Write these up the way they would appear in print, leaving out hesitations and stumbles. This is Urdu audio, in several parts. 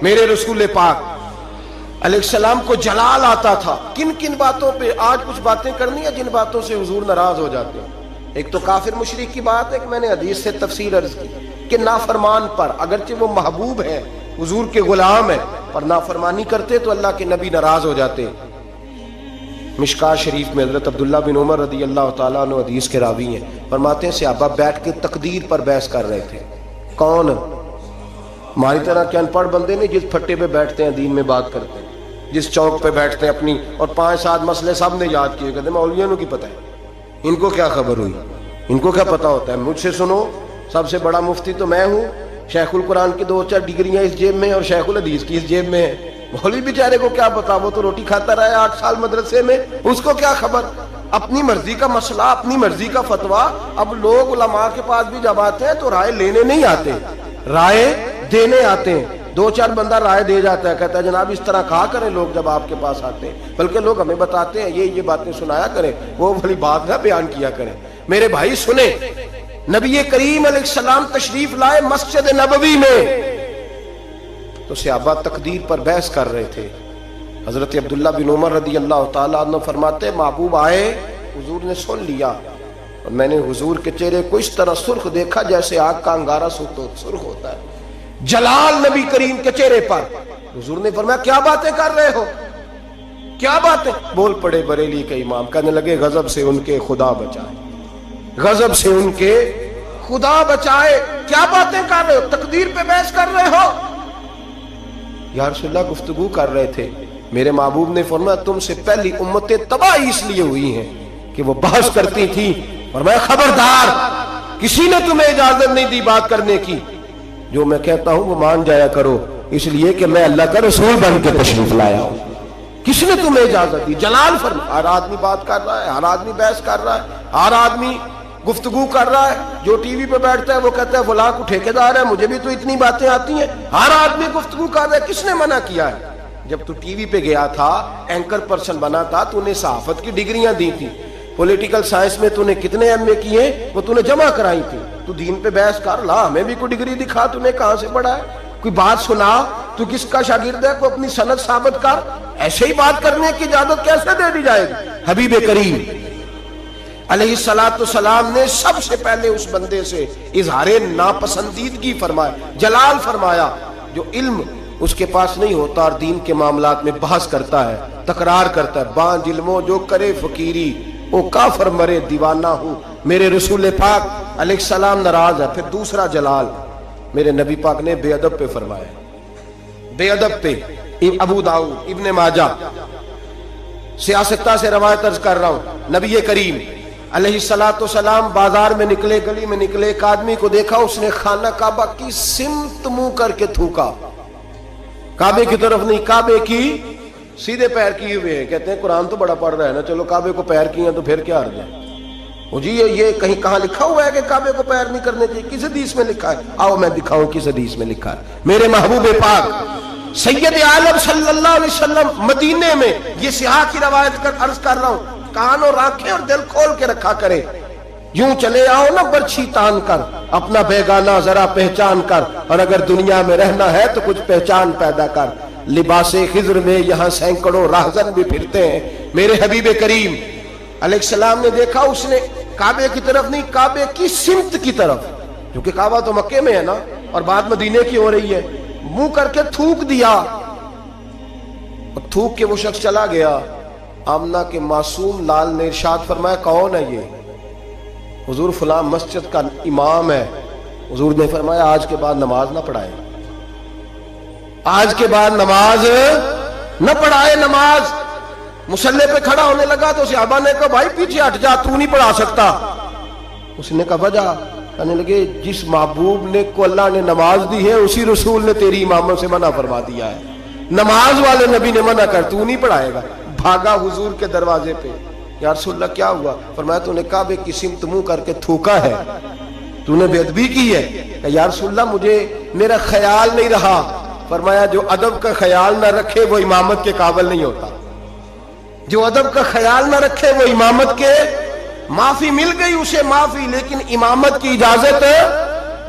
میرے رسول پاک علیہ السلام کو جلال آتا تھا. کن کن باتوں پہ؟ آج کچھ باتیں کرنی ہے جن باتوں سے حضور ناراض ہو جاتے ہیں. ایک تو کافر مشرک کی بات ہے کہ میں نے حدیث سے تفسیر عرض کی کہ نافرمان پر اگرچہ وہ محبوب ہے، حضور کے غلام ہے، پر نافرمانی کرتے تو اللہ کے نبی ناراض ہو جاتے. مشکاہ شریف میں حضرت عبداللہ بن عمر رضی اللہ تعالیٰ عنہ حدیث کے راوی ہیں، فرماتے ہیں صحابہ بیٹھ کے تقدیر پر بحث کر رہے تھے. کون؟ ہماری طرح کے ان پڑھ بندے نہیں جس پھٹے پہ بیٹھتے ہیں دین میں بات کرتے ہیں، جس چوک پہ بیٹھتے ہیں اپنی اور 5-7 مسئلے سب نے یاد کیے، کہتے ہیں مولویوں کی پتہ ہے، ان کو کیا خبر ہوئی، ان کو کیا پتہ ہوتا ہے. مجھ سے سنو، سب سے بڑا مفتی تو میں ہوں، شیخ القرآن کی 2-4 ڈگریاں اس جیب میں اور شیخ الحدیث کی اس جیب میں ہے. مولوی بیچارے کو کیا پتا، وہ تو روٹی کھاتا رہا 8 سال مدرسے میں، اس کو کیا خبر. اپنی مرضی کا مسئلہ، اپنی مرضی کا فتویٰ. اب لوگ علماء کے پاس بھی جب آتے ہیں تو رائے لینے نہیں آتے، رائے دینے آتے ہیں. 2-4 بندہ رائے دے جاتا ہے، کہتا ہے جناب اس طرح کہا کریں لوگ جب آپ کے پاس آتے ہیں، بلکہ لوگ ہمیں بتاتے ہیں یہ باتیں سنایا کریں، وہ والی بات نہ بیان کیا کریں. میرے بھائی سنیں، نبی کریم علیہ السلام تشریف لائے مسجد نبوی میں تو صحابہ تقدیر پر بحث کر رہے تھے. حضرت عبداللہ بن عمر رضی اللہ تعالیٰ عنہ فرماتے محبوب آئے، حضور نے سن لیا اور میں نے حضور کے چہرے کو اس طرح سرخ دیکھا جیسے آگ کا انگارہ سرخ ہوتا ہے. جلال نبی کریم کے چہرے پر. حضور نے فرمایا کیا باتیں کر رہے ہو، کیا باتیں؟ بول پڑے بریلی کے امام، کہنے لگے غضب سے ان کے خدا بچائے، غضب سے ان کے خدا بچائے. کیا باتیں کر رہے ہو، تقدیر پہ بحث کر رہے ہو؟ یا رسول اللہ گفتگو کر رہے تھے. میرے محبوب نے فرمایا تم سے پہلی امتیں تباہ اس لیے ہوئی ہیں کہ وہ بحث کرتی تھی. فرمایا خبردار، کسی نے تمہیں اجازت نہیں دی بات کرنے کی، جو میں کہتا ہوں وہ مان جایا کرو، اس لیے کہ میں اللہ کا رسول بن کے تشریف لایا ہوں. کس نے تمہیں اجازت دی؟ جلال فرما. ہر آدمی بات کر رہا ہے، ہر آدمی بحث کر رہا ہے، ہر آدمی گفتگو کر رہا ہے. جو ٹی وی پہ بیٹھتا ہے وہ کہتا ہے فلاں کو ٹھیکیدار ہے، مجھے بھی تو اتنی باتیں آتی ہیں. ہر آدمی گفتگو کر رہا ہے. کس نے منع کیا ہے؟ جب تو ٹی وی پہ گیا تھا، اینکر پرسن بنا تھا، تو نے صحافت کی ڈگریاں دی تھی، پولیٹیکل سائنس میں تو نے کتنے ایم اے کیے وہ تو نے جمع کرائی تھی. تو دین پہ بحث کر لا، ہمیں بھی کوئی ڈگری دکھا، تو نے کہاں سے پڑھا ہے، کوئی بات سنا، تو کس کا شاگرد ہے، کوئی اپنی سند ثابت کر. ایسے ہی بات کرنے کی اجازت کیسے دے دی جائے گی؟ حبیب کریم علیہ السلام نے سب سے پہلے اس بندے سے اظہار ناپسندیدگی فرمایا، جلال فرمایا. جو علم اس کے پاس نہیں ہوتا اور دین کے معاملات میں بحث کرتا ہے، تکرار کرتا ہے، بانج علموں جو کرے فقیری وہ کافر مرے دیوانہ ہوں. میرے رسول پاک علیہ السلام ناراض ہے. پھر دوسرا جلال میرے نبی پاک نے بے ادب پہ فرمایا، بے ادب پہ. ابو داؤد، ابن ماجہ، سیاستہ سے روایت عرض کر رہا ہوں. نبی کریم علیہ السلام بازار میں نکلے، گلی میں نکلے، ایک آدمی کو دیکھا، اس نے خانہ کعبہ کی سمت منہ کر کے تھوکا. کعبے کی طرف نہیں، کعبے کی سیدھے پیر کیے ہوئے ہیں. کہتے ہیں قرآن تو بڑا پڑھ رہا ہے نا، چلو کعبے کو پیر کیے ہیں تو پھر کیا حرج ہے؟ جی یہ کہیں کہاں لکھا ہوا ہے کہ کعبے کو پیر نہیں کرنے چاہیے؟ کس حدیث میں لکھا ہے؟ آؤ میں دکھاؤں کس حدیث میں لکھا ہے. میرے محبوب پاک سید عالم صلی اللہ علیہ وسلم مدینے میں، یہ سیاح کی روایت عرض کر رہا ہوں، کان اور آنکھیں اور دل کھول کے رکھا کرے. یوں چلے آؤ نا برچھی تان کر، اپنا بیگانہ ذرا پہچان کر، اور اگر دنیا میں رہنا ہے تو کچھ پہچان پیدا کر. لباس خضر میں یہاں سینکڑوں راہزن بھی پھرتے ہیں. میرے حبیب کریم علیہ السلام نے دیکھا، اس نے کعبے کی طرف نہیں، کعبے کی سمت کی طرف، کیونکہ کعبہ تو مکے میں ہے نا اور بات مدینے کی ہو رہی ہے، منہ کر کے تھوک دیا. اور تھوک کے وہ شخص چلا گیا. آمنہ کے معصوم لال نے ارشاد فرمایا کون ہے یہ؟ حضور فلاں مسجد کا امام ہے. حضور نے فرمایا آج کے بعد نماز نہ پڑھائے، آج کے بعد نماز نہ پڑھائے. نماز مصلی پہ کھڑا ہونے لگا تو صحابہ نے کہا بھائی پیچھے ہٹ جا، تو نہیں پڑھا سکتا. اس نے کہا وجہ؟ کہنے لگے جس محبوب نے کو اللہ نے نماز دی ہے اسی رسول نے تیری اماموں سے منع فرما دیا ہے. نماز والے نبی نے منع کر، تو نہیں پڑھائے گا. بھاگا حضور کے دروازے پہ، یا رسول اللہ کیا ہوا؟ فرمایا تو نے کعبے کی سمت منہ کر کے تھوکا ہے، تو نے بے ادبی کی ہے. کہ یا رسول اللہ مجھے میرا خیال نہیں رہا. فرمایا جو ادب کا خیال نہ رکھے وہ امامت کے قابل نہیں ہوتا. جو ادب کا خیال نہ رکھے وہ امامت کے، معافی مل گئی اسے معافی، لیکن امامت کی اجازت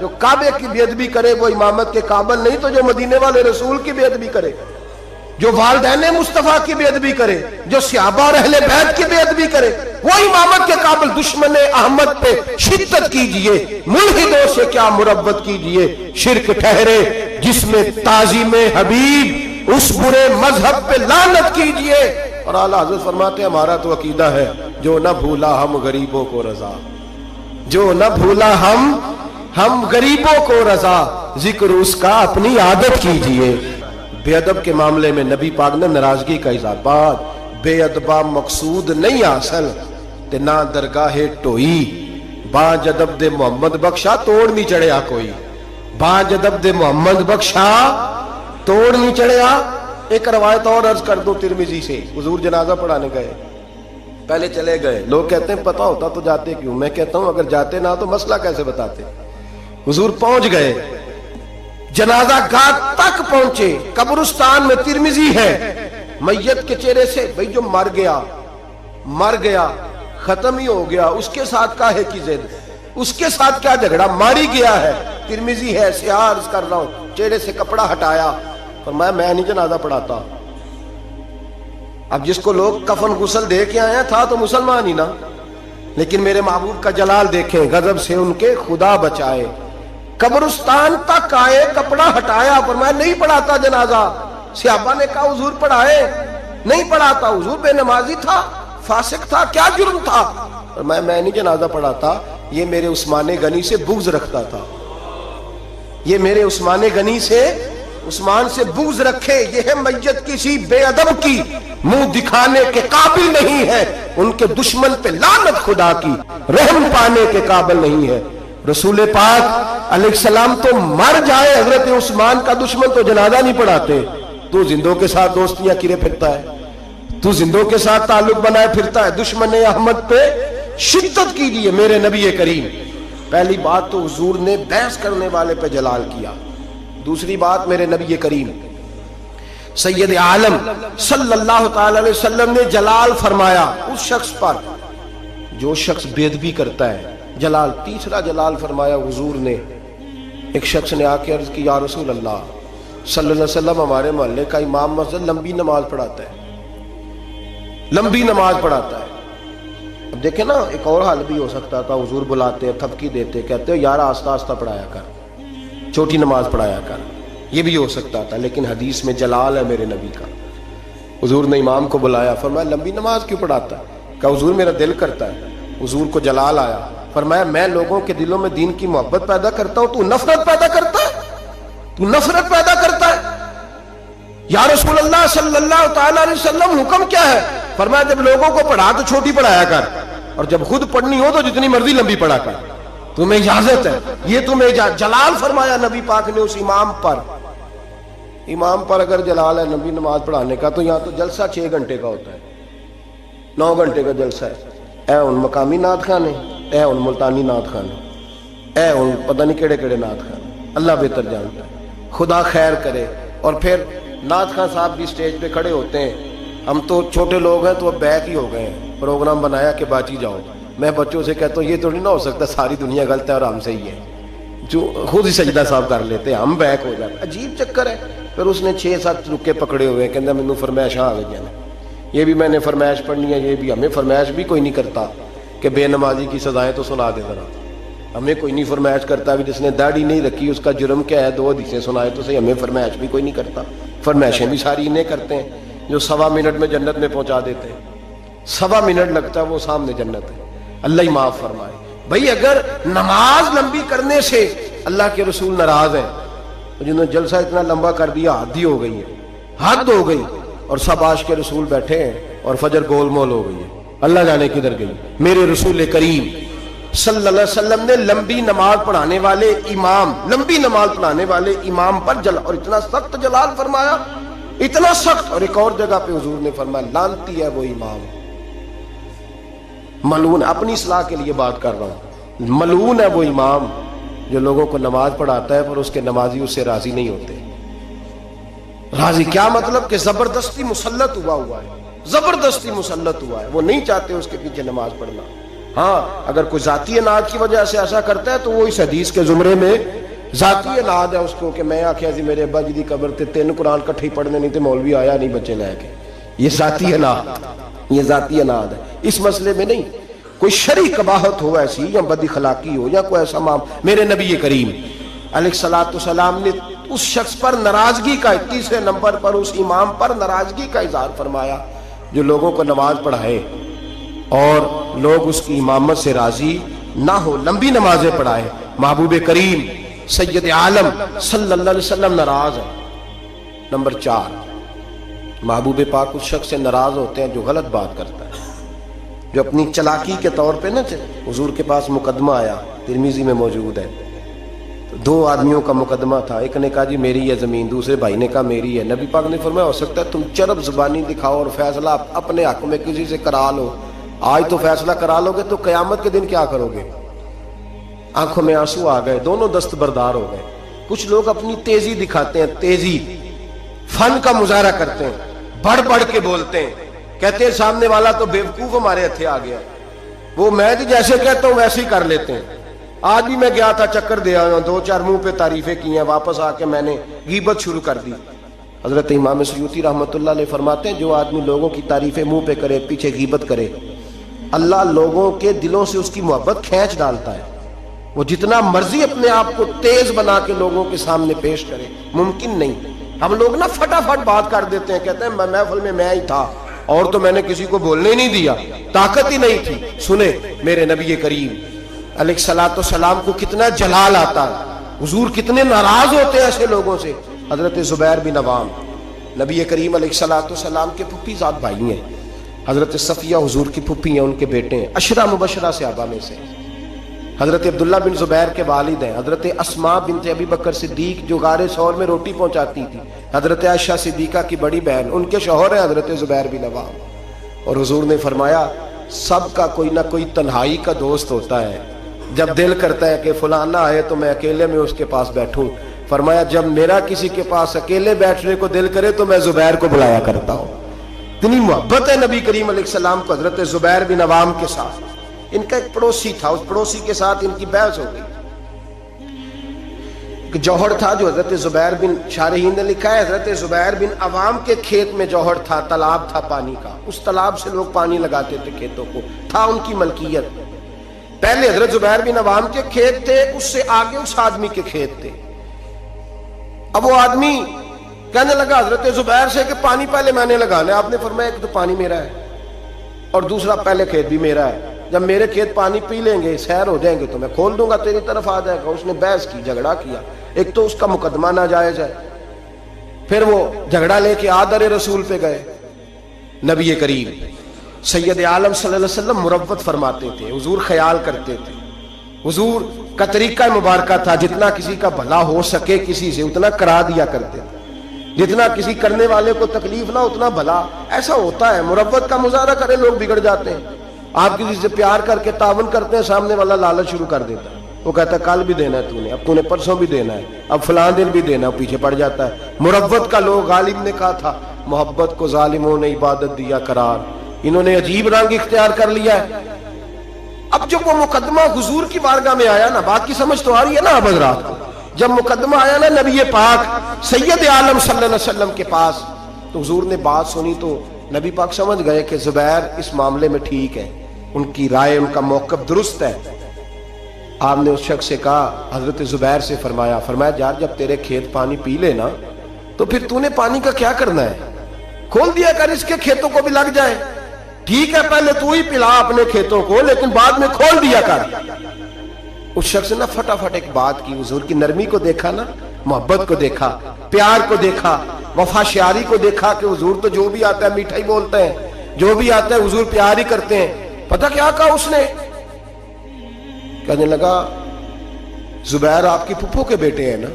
جو کعبے کی بے ادبی کرے وہ امامت کے قابل نہیں، تو جو مدینے والے رسول کی بے ادبی کرے، جو والدین مصطفیٰ کی بے ادبی کرے، جو صحابہ اور اہل بیت کی بے ادبی کرے، وہ امامت کے قابل۔ دشمن احمد پہ شدت کیجئے، ملحدوں سے کیا مربت کیجئے، شرک ٹھہرے جس میں تعظیم حبیب، اس برے مذہب پہ لعنت کیجئے۔ اور اعلیٰ حضرت فرماتے ہیں ہمارا تو عقیدہ ہے جو نہ بھولا ہم غریبوں کو رضا، جو نہ بھولا ہم غریبوں کو رضا، ذکر اس کا اپنی عادت کیجئے۔ بے ادب کے معاملے میں نبی پاک نے ناراضگی کا اظہار، بات بے ادبا مقصود نہیں حاصل تے نہ درگاہ ٹوئی، باج ادب دے محمد بخشا توڑ نہیں چڑھیا کوئی، باج ادب دے محمد بخشا توڑ نہیں چڑھیا۔ ایک روایت اور عرض کر دو ترمذی سے، حضور جنازہ پڑھانے گئے، پہلے چلے گئے، لوگ کہتے ہیں پتہ ہوتا تو جاتے کیوں، میں کہتا ہوں اگر جاتے نہ تو مسئلہ کیسے بتاتے۔ حضور پہنچ گئے، جنازہ گاہ تک پہنچے، قبرستان میں ترمذی ہے، میت کے چہرے سے بھئی جو مر گیا ختم ہی ہو گیا، اس کے ساتھ کاہے کی ضد، اس کے ساتھ کیا جھگڑا، ماری گیا ہے، ترمذی ہے، سیاہ عرض کر رہا ہوں، چہرے سے کپڑا ہٹایا، فرمایا میں نہیں جنازہ پڑھاتا۔ اب جس کو لوگ کفن غسل دے کے آئے تھا تو مسلمان ہی نا، لیکن میرے محبوب کا جلال دیکھیں، غضب سے ان کے خدا بچائے، قبرستان تک آئے، کپڑا ہٹایا، فرمایا نہیں پڑھاتا جنازہ۔ صحابہ نے کہا حضور پڑھائے، نہیں پڑھاتا، حضور بے نمازی تھا، فاسق تھا، کیا جرم تھا؟ فرمایا میں نہیں جنازہ پڑھاتا، یہ میرے عثمان غنی سے بغض رکھتا تھا، یہ میرے عثمان سے بغض رکھے، یہ ہے میت کسی بے ادب کی منہ دکھانے کے قابل نہیں ہے، ان کے دشمن پہ لعنت خدا کی، رحم پانے کے قابل نہیں ہے۔ رسول پاک علیہ السلام تو مر جائے، حضرت عثمان کا دشمن تو جنازہ نہیں پڑھاتے، تو زندوں کے ساتھ دوستیاں کرے پھرتا ہے، تو زندوں کے ساتھ تعلق بنائے پھرتا ہے۔ دشمن احمد پہ شدت کیجیے میرے نبی کریم۔ پہلی بات تو حضور نے بحث کرنے والے پہ جلال کیا، دوسری بات میرے نبی کریم سید عالم صلی اللہ تعالی علیہ وسلم نے جلال فرمایا اس شخص پر جو شخص بے ادبی کرتا ہے، جلال۔ تیسرا جلال فرمایا حضور نے، ایک شخص نے آ کے عرض کی یا رسول اللہ صلی اللہ علیہ وسلم، ہمارے محلے کا امام مسجد لمبی نماز پڑھاتا ہے، لمبی نماز پڑھاتا ہے۔ اب دیکھیں نا، ایک اور حال بھی ہو سکتا تھا، حضور بلاتے تھپکی دیتے، کہتے ہو یار آہستہ آہستہ پڑھایا کر، چھوٹی نماز پڑھایا کر، یہ بھی ہو سکتا تھا، لیکن حدیث میں جلال ہے میرے نبی کا۔ حضور نے امام کو بلایا، فرمایا لمبی نماز کیوں پڑھاتا ہے؟ کہا حضور میرا دل کرتا ہے۔ حضور کو جلال آیا، فرمایا میں لوگوں کے دلوں میں دین کی محبت پیدا کرتا ہوں، تو نفرت پیدا کرتا ہے، تو نفرت پیدا کرتا ہے۔ یا رسول اللہ صلی اللہ تعالی علیہ وسلم حکم کیا ہے؟ فرمایا جب لوگوں کو پڑھا تو چھوٹی پڑھایا کر، اور جب خود پڑھنی ہو تو جتنی مرضی لمبی پڑھا کر، تمہیں اجازت ہے، یہ تمہیں جلال فرمایا نبی پاک نے اس امام پر۔ امام پر اگر جلال ہے نبی نماز پڑھانے کا، تو یہاں تو جلسہ 6 گھنٹے کا ہوتا ہے، 9 گھنٹے کا جلسہ ہے، اے ان مقامی نعت خانے، اے ان ملتانی نعت خانے، اے ان پتہ نہیں کیڑے کیڑے نعت خانے، اللہ بہتر جانتا ہے، خدا خیر کرے۔ اور پھر نعت خان صاحب بھی سٹیج پہ کھڑے ہوتے ہیں، ہم تو چھوٹے لوگ ہیں تو اب بیک ہی ہو گئے ہیں، پروگرام بنایا کہ باچی جاؤ، میں بچوں سے کہتا ہوں یہ تو نہیں نہ ہو سکتا ساری دنیا غلط ہے اور ہم صحیح ہے، جو خود ہی سجدہ صاحب کر لیتے ہیں، ہم بیک ہو جاتے، عجیب چکر ہے۔ پھر اس نے 6-7 رکے پکڑے ہوئے ہیں، کہنا مینوں فرمائش آ گئی ہے، یہ بھی میں نے فرمائش پڑھنی ہے، یہ بھی ہمیں فرمائش بھی کوئی نہیں کرتا کہ بے نمازی کی سزائیں تو سنا دے ذرا، ہمیں کوئی نہیں فرمائش کرتا، بھی جس نے داڑھی نہیں رکھی اس کا جرم کیا ہے، 2 حدیثیں سنائے تو صحیح، ہمیں فرمائش بھی کوئی نہیں کرتا، فرمائشیں بھی ساری انہیں کرتے ہیں جو 1.25 منٹ میں جنت میں پہنچا دیتے ہیں، 1.25 منٹ لگتا ہے وہ سامنے جنت ہے، اللہ ہی معاف فرمائے۔ بھئی اگر نماز لمبی کرنے سے اللہ کے رسول ناراض ہیں، جنہوں نے جلسہ اتنا لمبا کر دیا حد ہی ہو گئی ہے، حد ہو گئی، اور سب عاشق رسول بیٹھے ہیں اور فجر گول مول ہو گئی ہے، اللہ جانے کدھر گئی۔ میرے رسول کریم صلی اللہ علیہ وسلم نے لمبی نماز پڑھانے والے امام، لمبی نماز پڑھانے والے امام پر جلال، اور اتنا سخت جلال فرمایا، اتنا سخت۔ اور ایک اور جگہ پہ حضور نے فرمایا لعنتی ہے وہ امام، ملعون، اپنی اصلاح کے لیے بات کر رہا ہوں، ملعون ہے وہ امام جو لوگوں کو نماز پڑھاتا ہے پر اس کے نمازی اس سے راضی نہیں ہوتے۔ راضی کیا مطلب؟ کہ زبردستی مسلط ہوا ہے، زبردستی مسلط ہوا ہے، وہ نہیں چاہتے اس کے پیچھے نماز پڑھنا، ہاں اگر کوئی ذاتی اناد کی وجہ سے ایسا کرتا ہے تو وہ اس حدیث کے زمرے میں ذاتی اناد ہے اس کو کہ میں آخیا جی میرے ابا جی دی قبر تے 3 قرآن کٹھے پڑھنے نہیں تے مولوی آیا نہیں بچے لے کے. یہ ذاتی اناد، یہ ذاتی اناد ہے. اس مسئلے میں نہیں کوئی شرعی قباحت ہو ایسی یا بد اخلاقی ہو یا کوئی ایسا میرے نبی کریم علیہ الصلوۃ والسلام نے اس شخص پر ناراضگی کا 30 نمبر پر اس امام پر ناراضگی کا اظہار فرمایا جو لوگوں کو نماز پڑھائے اور لوگ اس کی امامت سے راضی نہ ہو، لمبی نمازیں پڑھائے. محبوب کریم سید عالم صلی اللہ علیہ وسلم ناراض ہے. نمبر 4 محبوب پاک اس شخص سے ناراض ہوتے ہیں جو غلط بات کرتا ہے، جو اپنی چلاکی کے طور پہ نہ حضور کے پاس مقدمہ آیا، ترمذی میں موجود ہے. 2 آدمیوں کا مقدمہ تھا، ایک نے کہا جی میری ہے زمین، دوسرے بھائی نے کہا میری ہے. نبی پاک نے فرمایا ہو سکتا ہے تم چرب زبانی دکھاؤ اور فیصلہ اپنے حق میں کسی سے کرا لو، آج تو فیصلہ کرا لو گے تو قیامت کے دن کیا کرو گے؟ آنکھوں میں آنسو آ گئے، دونوں دستبردار ہو گئے. کچھ لوگ اپنی تیزی دکھاتے ہیں، تیزی فن کا مظاہرہ کرتے ہیں، بڑھ بڑھ کے بولتے ہیں، کہتے ہیں سامنے والا تو بیوقوف ہمارے ہتھے آ گیا، وہ میں جیسے کہتا ہوں ویسے ہی کر لیتے ہیں. آج بھی میں گیا تھا چکر دے آیا ہوں، 2-4 منہ پہ تعریفیں کی ہیں، واپس آ کے میں نے غیبت شروع کر دی. حضرت امام سیوطی رحمۃ اللہ علیہ فرماتے ہیں جو آدمی لوگوں کی تعریفیں منہ پہ کرے، پیچھے غیبت کرے، اللہ لوگوں کے دلوں سے اس کی محبت کھینچ ڈالتا ہے. وہ جتنا مرضی اپنے آپ کو تیز بنا کے لوگوں کے سامنے پیش کرے، ممکن نہیں. ہم لوگ نا فٹافٹ بات کر دیتے ہیں، کہتے ہیں محفل میں ہی تھا اور تو میں نے کسی کو بولنے ہی نہیں دیا، طاقت ہی نہیں تھی. سنیں میرے نبی کریم علیہ الصلوۃ والسلام کو کتنا جلال آتا ہے، حضور کتنے ناراض ہوتے ہیں ایسے لوگوں سے. حضرت زبیر بن عوام نبی کریم علیہ الصلوۃ والسلام کے پھوپھی زاد بھائی ہیں، حضرت صفیہ حضور کی پھوپھی ہیں، ان کے بیٹے ہیں، عشرہ مبشرہ صحابہ میں سے. حضرت عبداللہ بن زبیر کے والد ہیں، حضرت اسماء بنت ابی بکر صدیق جو غار ثور میں روٹی پہنچاتی تھی، حضرت عائشہ صدیقہ کی بڑی بہن، ان کے شوہر ہیں حضرت زبیر بن عوام. اور حضور نے فرمایا سب کا کوئی نہ کوئی تنہائی کا دوست ہوتا ہے، جب دل کرتا ہے کہ فلاں نہ آئے تو میں اکیلے میں اس کے پاس بیٹھوں. فرمایا جب میرا کسی کے پاس اکیلے بیٹھنے کو دل کرے تو میں زبیر کو بلایا کرتا ہوں. اتنی محبت ہے نبی کریم علیہ السلام کو حضرت زبیر بن عوام کے ساتھ. ان کا ایک پڑوسی تھا، اس پڑوسی کے ساتھ ان کی بحث ہو گئی. جوہر تھا جو حضرت زبیر بن، شارحین نے لکھا ہے حضرت زبیر بن عوام کے کھیت میں جوہر تھا، تالاب تھا پانی کا، اس تالاب سے لوگ پانی لگاتے تھے کھیتوں کو، تھا ان کی ملکیت. پہلے حضرت زبیر بن عوام کے کھیت تھے، اس سے آگے اس آدمی کے کھیت تھے. اب وہ آدمی کہنے لگا حضرت زبیر سے کہ پانی پہلے میں نے لگانا ہے. آپ نے فرمایا کہ تو پانی میرا ہے اور دوسرا پہلے کھیت بھی میرا ہے، جب میرے کھیت پانی پی لیں گے سیر ہو جائیں گے تو میں کھول دوں گا، تیری طرف آ جائے گا. اس نے بحث کی، جھگڑا کیا. ایک تو اس کا مقدمہ ناجائز ہے، پھر وہ جھگڑا لے کے آدر رسول پہ گئے. نبی کریم سید عالم صلی اللہ علیہ وسلم مروت فرماتے تھے، حضور خیال کرتے تھے. حضور کا طریقہ مبارکہ تھا جتنا کسی کا بھلا ہو سکے کسی سے اتنا کرا دیا کرتے تھے، جتنا کسی کرنے والے کو تکلیف نہ اتنا بھلا. ایسا ہوتا ہے، مروت کا مظاہرہ کرے لوگ بگڑ جاتے ہیں. آپ کسی سے پیار کر کے تعاون کرتے ہیں، سامنے والا لالچ شروع کر دیتا ہے، وہ کہتا ہے کل بھی دینا ہے تو نے، اب تو نے پرسوں بھی دینا ہے، اب فلاں دن بھی دینا ہے، پیچھے پڑ جاتا ہے. مروت کا لوگ، غالب نے کہا تھا محبت کو ظالموں نے عبادت دیا قرار، انہوں نے عجیب رنگ اختیار کر لیا ہے. اب جب وہ مقدمہ حضور کی بارگاہ میں آیا نا، بات کی سمجھ تو آ رہی ہے نا اب حضرات کو، جب مقدمہ آیا نا نبی پاک سید عالم صلی اللہ علیہ وسلم کے پاس، تو حضور نے بات سنی تو نبی پاک سمجھ گئے کہ زبیر اس معاملے میں ٹھیک ہے، ان کی رائے، ان کا موقف درست ہے. آپ نے اس شخص سے کہا، حضرت زبیر سے فرمایا یار جب تیرے کھیت پانی پی لے نا تو پھر تو نے پانی کا کیا کرنا ہے، کھول دیا کر، اس کے کھیتوں کو بھی لگ جائے. ٹھیک ہے پہلے تو ہی پلا اپنے کھیتوں کو، لیکن بعد میں کھول دیا کر. اس شخص نے فٹافٹ ایک بات کی، حضور کی نرمی کو دیکھا نا، محبت کو دیکھا، پیار کو دیکھا، وفا شیاری کو دیکھا کہ حضور تو جو بھی آتا ہے میٹھا ہی بولتے ہیں، جو بھی آتا ہے حضور پیار ہی کرتے ہیں. پتہ کیا کہا اس نے؟ کہنے لگا زبیر آپ کی پھپھو کے بیٹے ہیں نا،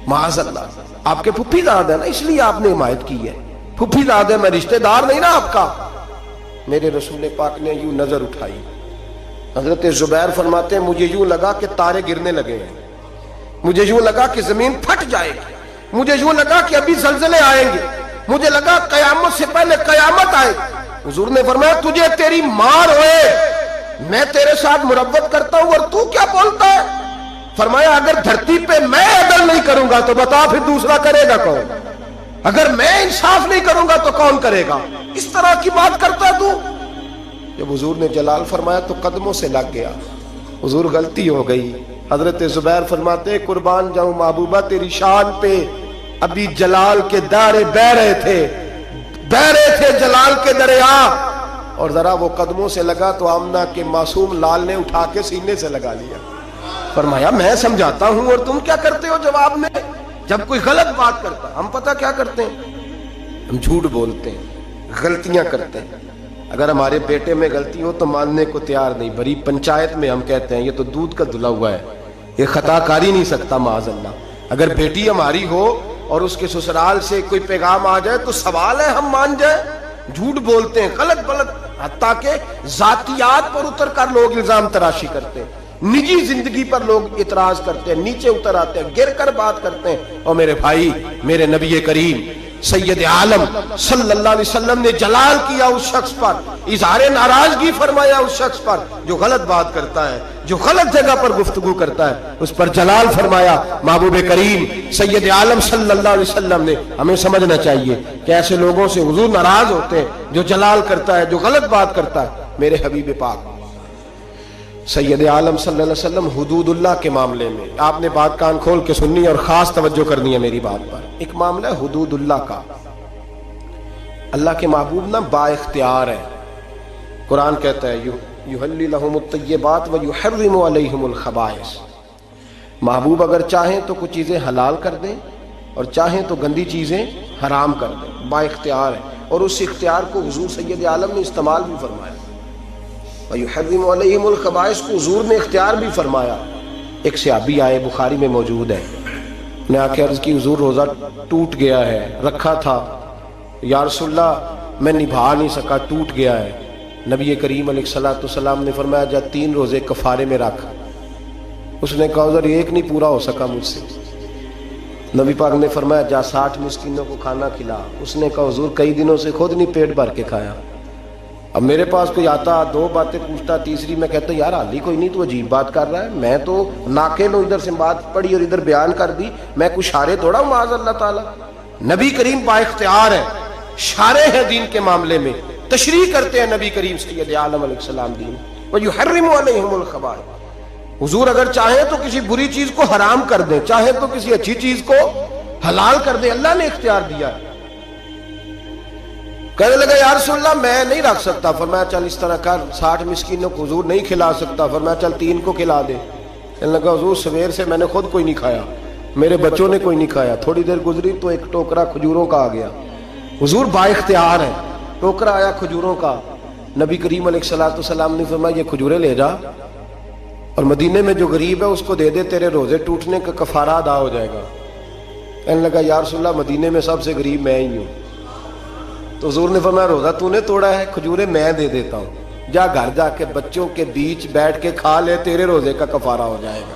معاذ اللہ آپ کے پھپھی داد ہے نا، اس لیے آپ نے حمایت کی ہے. پھپھی داد ہے، میں رشتہ دار نہیں نا آپ کا. میرے رسول پاک نے یوں نظر اٹھائی. حضرت زبیر فرماتے ہیں مجھے یوں لگا کہ تارے گرنے لگے ہیں، مجھے یوں لگا کہ زمین پھٹ جائے گی، مجھے یوں لگا کہ ابھی زلزلے آئیں گے، مجھے لگا قیامت سے پہلے قیامت آئے. حضور نے فرمایا تجھے تیری مار ہوئے، میں تیرے ساتھ مروت کرتا ہوں اور تو کیا بولتا ہے؟ فرمایا اگر دھرتی پہ میں عدل نہیں کروں گا تو بتا پھر دوسرا کرے گا کون؟ اگر میں انصاف نہیں کروں گا تو کون کرے گا؟ اس طرح کی بات کرتا تو؟ جب حضور نے جلال فرمایا تو قدموں سے لگ گیا. حضور غلطی ہو گئی. حضرت زبیر فرماتے قربان جاؤں محبوبہ تیری شان پہ ابھی جلال کے دارے بہ رہے تھے جلال کے دریا، اور ذرا وہ قدموں سے لگا تو آمنہ کے معصوم لال نے اٹھا کے سینے سے لگا لیا. فرمایا میں سمجھاتا ہوں اور تم کیا کرتے ہو جواب میں؟ جب کوئی غلط بات کرتا ہم پتہ کیا کرتے ہیں؟ ہم جھوٹ بولتے ہیں، غلطیاں کرتے ہیں. اگر ہمارے بیٹے میں غلطی ہو تو ماننے کو تیار نہیں. بڑی پنچایت میں ہم کہتے ہیں یہ تو دودھ کا دھلا ہوا ہے، یہ خطا کار ہی نہیں سکتا معاذ اللہ. اگر بیٹی ہماری ہو اور اس کے سسرال سے کوئی پیغام آ جائے تو سوال ہے ہم مان جائیں؟ جھوٹ بولتے ہیں، غلط حتیٰ کہ ذاتیات پر اتر کر لوگ الزام تراشی کرتے ہیں، نجی زندگی پر لوگ اعتراض کرتے ہیں، نیچے اتر آتے ہیں، گر کر بات کرتے ہیں. اور میرے بھائی، میرے نبی کریم سید عالم صلی اللہ علیہ وسلم نے جلال کیا اس شخص پر، اظہار ناراضگی فرمایا اس شخص پر جو غلط بات کرتا ہے، جو غلط جگہ پر گفتگو کرتا ہے، اس پر جلال فرمایا. محبوب کریم سید عالم صلی اللہ علیہ وسلم نے ہمیں سمجھنا چاہیے کہ ایسے لوگوں سے حضور ناراض ہوتے ہیں جو جلال کرتا ہے، جو غلط بات کرتا ہے. میرے حبیب پاک سید عالم صلی اللہ علیہ وسلم حدود اللہ کے معاملے میں آپ نے بات کان کھول کے سننی اور خاص توجہ کرنی ہے میری بات پر. ایک معاملہ ہے حدود اللہ کا. اللہ کے محبوب نا با اختیار ہے. قرآن کہتا ہے یحلی لہم الطیبات ویحرم علیہم الخبائث. محبوب اگر چاہیں تو کچھ چیزیں حلال کر دیں اور چاہیں تو گندی چیزیں حرام کر دیں. با اختیار ہے، اور اس اختیار کو حضور سید عالم نے استعمال بھی فرمایا. وَيُحَرِّمُ عَلَيْهِمُ الْخَبَائِثَ کو حضور نے اختیار بھی فرمایا. ایک صحابی آئے، بخاری میں موجود ہے، نے آ کے عرض کی حضور روزہ ٹوٹ گیا ہے، رکھا تھا، یا رسول اللہ میں نبھا نہیں سکا، ٹوٹ گیا ہے. نبی کریم علیہ الصلوۃ والسلام نے فرمایا جا 3 روزے کفارے میں رکھ. اس نے کہا حضور ایک نہیں پورا ہو سکا مجھ سے. نبی پاک نے فرمایا جا 60 مسکینوں کو کھانا کھلا. اس نے کہا حضور کئی دنوں سے خود نہیں پیٹ بھر کے کھایا. اب میرے پاس کوئی آتا 2 باتیں پوچھتا، تیسری میں کہتا یار حالی کوئی نہیں، تو عجیب بات کر رہا ہے، میں تو ناقل ہوں، ادھر سے بات پڑھی اور ادھر بیان کر دی، میں کوئی شارع تھوڑا ہوں معاذ اللہ تعالیٰ. نبی کریم با اختیار ہے، شارع ہے دین کے معاملے میں، تشریح کرتے ہیں نبی کریم سید عالم علیہ السلام دین. وَيُحَرِّمُ عَلَيْهِمُ الْخَبَائِثَ. حضور اگر چاہیں تو کسی بری چیز کو حرام کر دیں، چاہیں تو کسی اچھی چیز کو حلال کر دیں. اللہ نے اختیار دیا ہے. کہنے لگا یا رسول اللہ میں نہیں رکھ سکتا. فرمایا چل اس طرح کر، 60 مسکینوں کو حضور نہیں کھلا سکتا. فرمایا چل 3 کو کھلا دے. کہنے لگا حضور سویر سے میں نے خود کوئی نہیں کھایا، میرے بچوں نے کوئی نہیں کھایا. تھوڑی دیر گزری تو ایک ٹوکرا کھجوروں کا آ گیا. حضور با اختیار ہے، ٹوکرا آیا کھجوروں کا. نبی کریم علیہ الصلوۃ والسلام نے فرمایا یہ کھجوریں لے جا اور مدینے میں جو غریب ہے اس کو دے دے، تیرے روزے ٹوٹنے کا کفارہ ادا ہو جائے گا. کہنے لگا یا رسول اللہ مدینے میں سب سے غریب میں ہی ہوں. تو حضور نے فرمایا روزہ تو نے توڑا ہے، کھجوریں میں دے دیتا ہوں، جا گھر جا کے بچوں کے بیچ بیٹھ کے کھا لے، تیرے روزے کا کفارہ ہو جائے گا.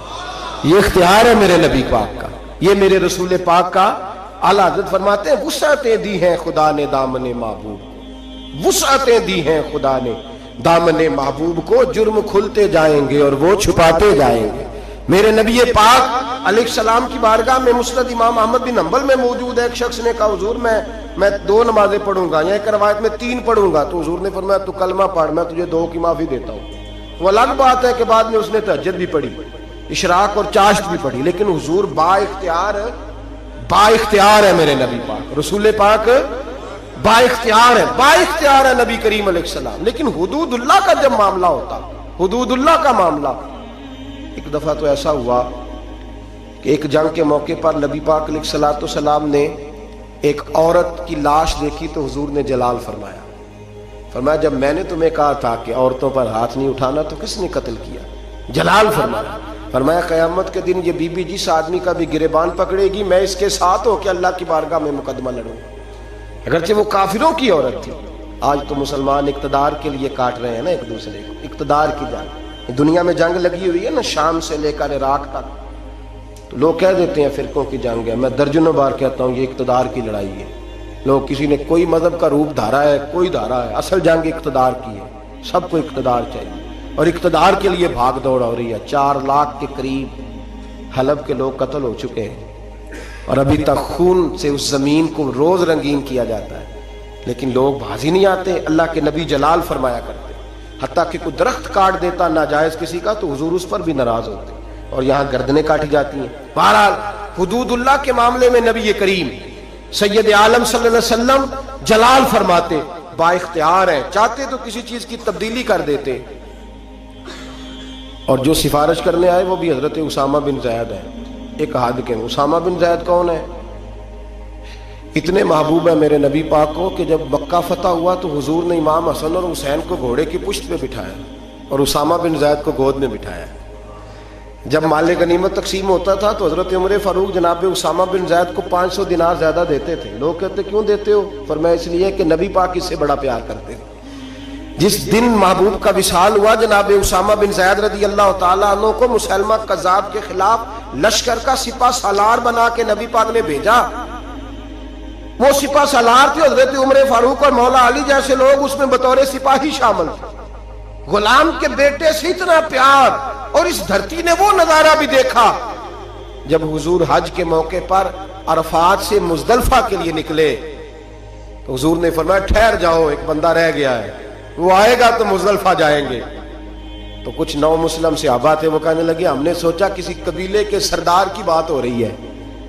یہ اختیار ہے میرے نبی پاک کا، یہ میرے رسول پاک کا. اعلیٰ حضرت فرماتے ہیں وسعتیں دی ہیں خدا نے دامن محبوب، وسعتیں دی ہیں خدا نے دامن محبوب کو، جرم کھلتے جائیں گے اور وہ چھپاتے جائیں گے. میرے نبی پاک علیہ السلام کی بارگاہ میں مسند امام احمد بن حنبل میں موجود ہے. ایک شخص نے کہا حضور میں 2 نمازیں پڑھوں گا، یا ایک روایت میں 3 پڑھوں گا. تو حضور نے فرمایا تو کلمہ پڑھ، میں تجھے 2 کی معافی دیتا ہوں. وہ الگ بات ہے کہ بعد میں اس نے تہجد بھی پڑھی، اشراق اور چاشت بھی پڑھی، لیکن حضور با اختیار ہے میرے نبی پاک. رسول پاک با اختیار ہے نبی کریم علیہ السلام. لیکن حدود اللہ کا جب معاملہ ہوتا، حدود اللہ کا معاملہ، ایک دفعہ تو ایسا ہوا کہ ایک جنگ کے موقع پر نبی پاک علیہ الصلوۃ والسلام نے ایک عورت کی لاش دیکھی تو حضور نے جلال فرمایا. فرمایا جب میں نے تمہیں کہا تھا کہ عورتوں پر ہاتھ نہیں اٹھانا تو کس نے قتل کیا؟ جلال فرمایا. فرمایا قیامت کے دن یہ بی بی جس آدمی کا بھی گریبان پکڑے گی میں اس کے ساتھ ہو کے اللہ کی بارگاہ میں مقدمہ لڑوں گا، اگرچہ وہ کافروں کی عورت تھی. آج تو مسلمان اقتدار کے لیے کاٹ رہے ہیں نا ایک دوسرے کو، اقتدار کی جنگ. دنیا میں جنگ لگی ہوئی ہے نا، شام سے لے کر عراق تک. تو لوگ کہہ دیتے ہیں فرقوں کی جنگ ہے، میں درجنوں بار کہتا ہوں یہ اقتدار کی لڑائی ہے. لوگ کسی نے کوئی مذہب کا روپ دھارا ہے، کوئی دھارا ہے، اصل جنگ اقتدار کی ہے. سب کو اقتدار چاہیے. اور اقتدار کے لیے بھاگ دوڑ ہو رہی ہے. 4 لاکھ کے قریب حلب کے لوگ قتل ہو چکے ہیں اور ابھی تک خون سے اس زمین کو روز رنگین کیا جاتا ہے, لیکن لوگ بازی نہیں آتے. اللہ کے نبی جلال فرمایا کرتے, حتیٰ کہ کوئی درخت کاٹ دیتا ناجائز کسی کا تو حضور اس پر بھی ناراض ہوتے, اور یہاں گردنیں کاٹی جاتی ہیں. بہرحال حدود اللہ کے معاملے میں نبی کریم سید عالم صلی اللہ علیہ وسلم جلال فرماتے, با اختیار ہیں, چاہتے تو کسی چیز کی تبدیلی کر دیتے. اور جو سفارش کرنے آئے وہ بھی حضرت اسامہ بن زید ہیں. ایک حد کے اسامہ بن زید کون ہے؟ اتنے محبوب ہے میرے نبی پاک کو کہ جب مکہ فتح ہوا تو حضور نے امام حسن اور حسین کو گھوڑے کی پشت پہ بٹھایا اور اسامہ بن زید کو گود میں بٹھایا. جب مال غنیمت تقسیم ہوتا تھا تو حضرت عمر فاروق جناب اسامہ بن زید کو 500 دینار زیادہ دیتے تھے. لوگ کہتے کیوں دیتے ہو؟ فرمایا اس لیے کہ نبی پاک اس سے بڑا پیار کرتے ہیں. جس دن محبوب کا وصال ہوا جناب اسامہ بن زید رضی اللہ تعالیٰ عنہ کو مسلمہ کذاب کے خلاف لشکر کا سپہ سالار بنا کے نبی پاک نے بھیجا. وہ سپہ سالار تھے حضرت عمر فاروق اور مولا علی جیسے لوگ اس میں بطور سپاہی شامل تھے. غلام کے بیٹے سے اتنا پیار, اور اس دھرتی نے وہ نظارہ بھی دیکھا جب حضور حج کے موقع پر عرفات سے مزدلفہ کے لیے نکلے تو حضور نے فرمایا ٹھہر جاؤ, ایک بندہ رہ گیا ہے, وہ آئے گا تو مزدلفہ جائیں گے. تو کچھ نو مسلم صحابہ تھے, وہ کہنے لگے ہم نے سوچا کسی قبیلے کے سردار کی بات ہو رہی ہے,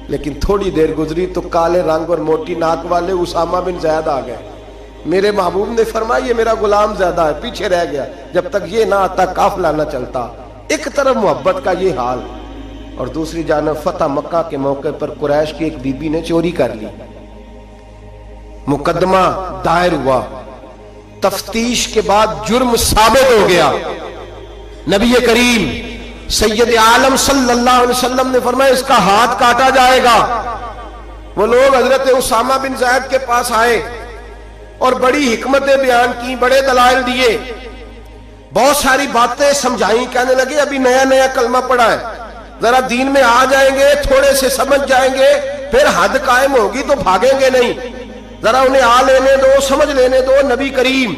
لیکن تھوڑی دیر گزری تو کالے رنگ اور موٹی ناک والے اسامہ بن زید آ گئے. میرے محبوب نے فرمایا یہ میرا غلام زیادہ ہے, پیچھے رہ گیا, جب تک یہ نہ آتا قافلہ نہ چلتا. ایک طرف محبت کا یہ حال, اور دوسری جانب فتح مکہ کے موقع پر قریش کی ایک بی بی نے چوری کر لی. مقدمہ دائر ہوا, تفتیش کے بعد جرم ثابت ہو گیا. نبی کریم سید عالم صلی اللہ علیہ وسلم نے فرمایا اس کا ہاتھ کاٹا جائے گا. وہ لوگ حضرت اسامہ بن زید کے پاس آئے اور بڑی حکمتیں بیان کی, بڑے دلائل دیے, بہت ساری باتیں سمجھائیں. کہنے لگے ابھی نیا نیا کلمہ پڑھا ہے, ذرا دین میں آ جائیں گے, تھوڑے سے سمجھ جائیں گے, پھر حد قائم ہوگی تو بھاگیں گے نہیں. ذرا انہیں آ لینے دو, سمجھ لینے دو. نبی کریم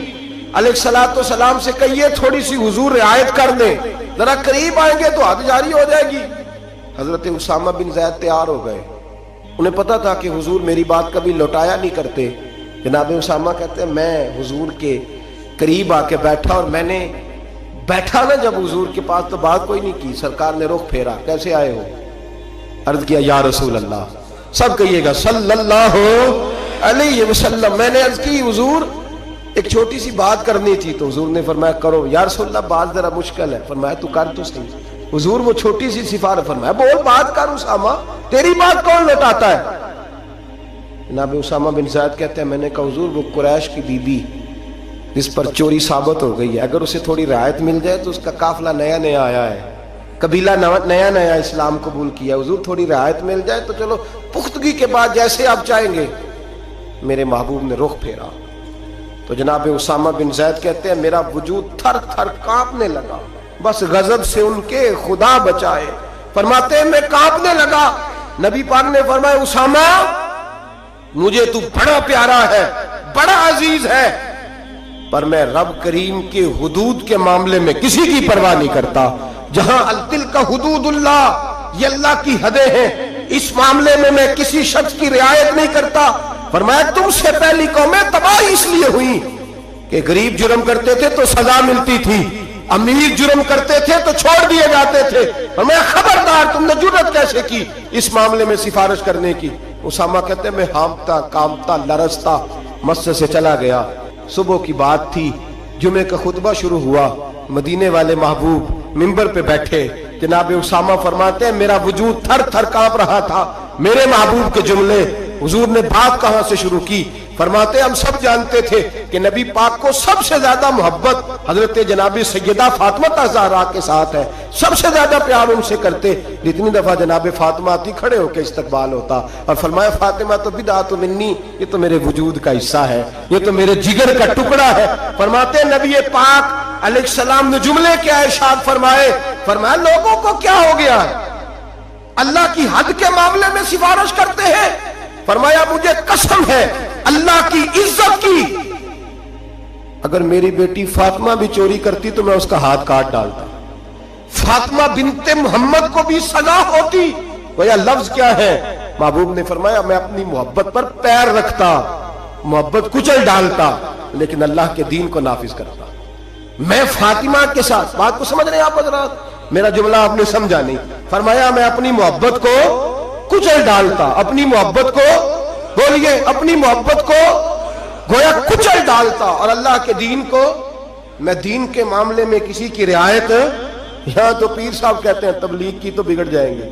علیہ الصلوۃ والسلام سے کہیے تھوڑی سی حضور رعایت کر دیں, ذرا قریب آئیں گے تو حد جاری ہو جائے گی. حضرت اسامہ بن زید تیار ہو گئے. انہیں پتا تھا کہ حضور میری بات کبھی لوٹایا نہیں کرتے. جناب اسامہ کہتے ہیں میں حضور کے قریب آ کے بیٹھا, اور میں نے بیٹھا نا جب حضور کے پاس تو بات کوئی نہیں کی. سرکار نے رخ پھیرا, کیسے آئے ہو؟ عرض کیا یا رسول اللہ. سب کہیے گا صلی اللہ علیہ وسلم. میں نے عرض کی حضور ایک چھوٹی سی بات کرنی تھی. تو حضور نے فرمایا کرو. یا رسول اللہ بات ذرا مشکل ہے. فرمایا تو کر تو صحیح. حضور وہ چھوٹی سی سفارش, فرمایا بول بات کر اسامہ, تیری بات کون لوٹاتا ہے؟ جناب اسامہ بن زید کہتے ہیں میں نے کہا حضور وہ قریش کی بی بی جس پر چوری ثابت ہو گئی ہے, اگر اسے تھوڑی رعایت مل جائے تو اس کا قافلہ نیا نیا آیا ہے, قبیلہ نیا نیا اسلام قبول کیا, حضور تھوڑی رعایت مل جائے تو چلو پختگی کے بعد جیسے آپ چاہیں گے. میرے محبوب نے رخ پھیرا تو جناب اسامہ بن زید کہتے ہیں میرا وجود تھر تھر کانپنے لگا, بس غضب سے ان کے خدا بچائے. فرماتے ہیں میں کانپنے لگا. نبی پاک نے فرمایا اسامہ مجھے تو بڑا پیارا ہے, بڑا عزیز ہے, پر میں رب کریم کے حدود کے معاملے میں کسی کی پرواہ نہیں کرتا. جہاں تلک حدود اللہ, یہ اللہ کی حدیں ہیں, اس معاملے میں میں کسی شخص کی رعایت نہیں کرتا. فرمایا تم سے پہلی قومیں تباہ اس لیے ہوئی کہ غریب جرم کرتے تھے تو سزا ملتی تھی, امیر جرم کرتے تھے تو چھوڑ دیے جاتے تھے. فرمایا خبردار تم نے جرأت کیسے کی اس معاملے میں سفارش کرنے کی؟ اسامہ کہتے ہیں میں ہامتا کامتا لرزتا مسجد سے چلا گیا. صبح کی بات تھی, جمعے کا خطبہ شروع ہوا, مدینے والے محبوب منبر پہ بیٹھے. جناب اسامہ فرماتے ہیں میرا وجود تھر تھر کانپ رہا تھا. میرے محبوب کے جملے, حضور نے بات کہاں سے شروع کی؟ فرماتے ہم سب جانتے تھے کہ نبی پاک کو سب سے زیادہ محبت حضرت جناب سیدہ فاطمہ زہرا کے ساتھ ہے, سب سے زیادہ پیار ان سے کرتے. جتنی دفعہ جناب فاطمہ آتی کھڑے ہو کے استقبال ہوتا, اور فرمایا فاطمہ تو بدعت منی, یہ تو میرے وجود کا حصہ ہے, یہ تو میرے جگر کا ٹکڑا ہے. فرماتے نبی پاک علیہ السلام نے جملے کیا ارشاد فرمائے؟ فرمایا لوگوں کو کیا ہو گیا ہے, اللہ کی حد کے معاملے میں سفارش کرتے ہیں. فرمایا مجھے قسم ہے اللہ کی عزت کی اگر میری بیٹی فاطمہ بھی چوری کرتی تو میں اس کا ہاتھ کاٹ ڈالتا. فاطمہ بنت محمد کو بھی سزا ہوتی. گویا لفظ کیا ہے؟ محبوب نے فرمایا میں اپنی محبت پر پیر رکھتا, محبت کچل ڈالتا, لیکن اللہ کے دین کو نافذ کرتا. میں فاطمہ کے ساتھ, بات کو سمجھ رہے ہیں آپ حضرات, میرا جملہ آپ نے سمجھا نہیں. فرمایا میں اپنی محبت کو کچل ڈالتا, اپنی محبت کو, بولیے, اپنی محبت کو گویا کچل ڈالتا, اور اللہ کے دین کو, میں دین کے معاملے میں کسی کی رعایت, یہاں تو پیر صاحب کہتے ہیں تبلیغ کی تو بگڑ جائیں گے,